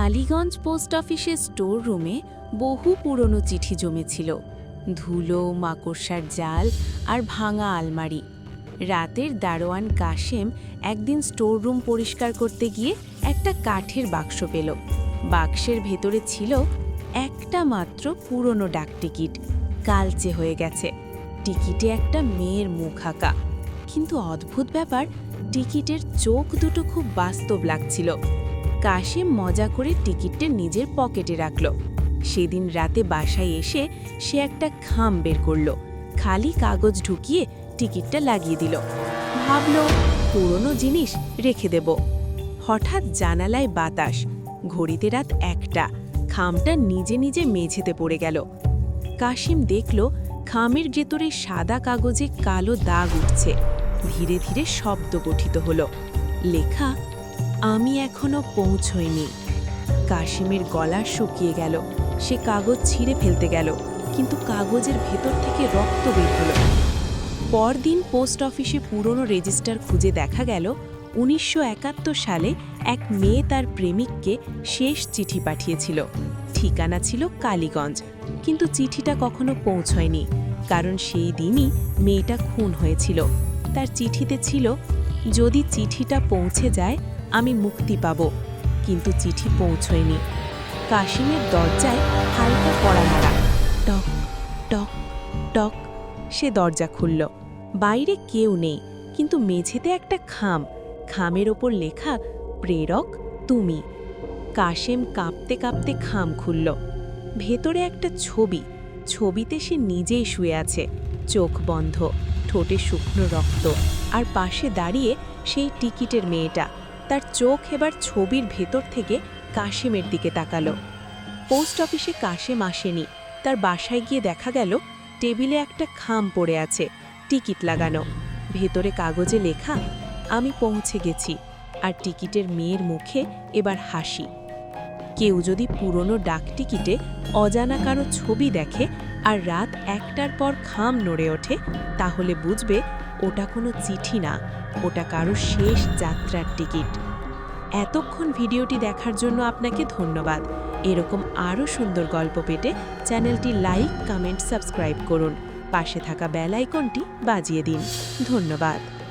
Kaliganj post অফিসের store রুমে বহু পুরনো চিঠি জমেছিল। ধুলো, মাকড়সার জাল আর ভাঙা আলমারি। রাতের দারোয়ান কাশেম একদিন স্টোর রুম পরিষ্কার করতে গিয়ে একটা কাঠের বাক্স পেল। বাক্সের ভেতরে ছিল একটা মাত্র পুরনো ডাকটিকিট, কালচে হয়ে গেছে। টিকিটে একটা মেয়ের মুখ আঁকা, কিন্তু অদ্ভুত ব্যাপার, টিকিটের চোখ দুটো খুব বাস্তব লাগছিল। কাশেম মজা করে টিকিটটা নিজের পকেটে রাখল। সেদিন রাতে বাসায় এসে সে একটা খাম বের করল, খালি কাগজ ঢুকিয়ে টিকিটটা লাগিয়ে দিল। ভাবল পুরনো জিনিস রেখে দেব। হঠাৎ জানালায় বাতাস, ঘড়িতে রাত 1টা। খামটা নিজে নিজে মেঝেতে পড়ে গেল। কাশেম দেখল খামের ভেতরে সাদা কাগজে কালো দাগ উঠছে। ধীরে ধীরে শব্দ গঠিত হলো, লেখা, আমি এখনো পৌঁছইনি। কাশেমের গলা শুকিয়ে গেল। সে কাগজ ছিঁড়ে ফেলতে গেল, কিন্তু কাগজের ভেতর থেকে রক্ত বের হলো। পরদিন পোস্ট অফিসে পুরনো রেজিস্টার খুঁজে দেখা গেল 1971 সালে এক মেয়ে তার প্রেমিককে শেষ চিঠি পাঠিয়েছিল। ঠিকানা ছিল কালীগঞ্জ, কিন্তু চিঠিটা কখনো পৌঁছয়নি, কারণ সেই দিনই মেয়েটা খুন হয়েছিল। তার চিঠিতে ছিল, যদি চিঠিটা পৌঁছে যায় আমি মুক্তি পাব। কিন্তু চিঠি পৌঁছয়নি। কাশিমের দরজায় হালকা কড়া নাড়া, টক টক টক। সে দরজা খুলল। বাইরে কেউ নেই, কিন্তু মেঝেতে একটা খাম, খামের ওপর লেখা, প্রেরক তুমি। কাশেম কাঁপতে কাঁপতে খাম খুলল। ভেতরে একটা ছবি। ছবিতে সে নিজেই শুয়ে আছে, চোখ বন্ধ, ঠোঁটে শুকনো রক্ত, আর পাশে দাঁড়িয়ে সেই টিকিটের মেয়েটা। তার চোখ এবার ছবির ভেতর থেকে কাশেমের দিকে তাকালো। পোস্ট অফিসে কাশেম আসেনি। তার বাসায় গিয়ে দেখা গেল টেবিলে একটা খাম পড়ে আছে, টিকিট লাগানো। ভেতরে কাগজে লেখা, আমি পৌঁছে গেছি। আর টিকিটের মেয়ের মুখে এবার হাসি। কেউ যদি পুরনো ডাকটিকিটে অজানা কারো ছবি দেখে আর রাত 1টার পর খাম নড়ে ওঠে, তাহলে বুঝবে ওটা কোনো চিঠি না, ওটা কারো শেষ যাত্রার টিকিট। এতক্ষণ ভিডিওটি দেখার জন্য আপনাকে ধন্যবাদ। এরকম আরও সুন্দর গল্প পেতে চ্যানেলটি লাইক, কমেন্ট, সাবস্ক্রাইব করুন। পাশে থাকা বেল আইকনটি বাজিয়ে দিন। ধন্যবাদ।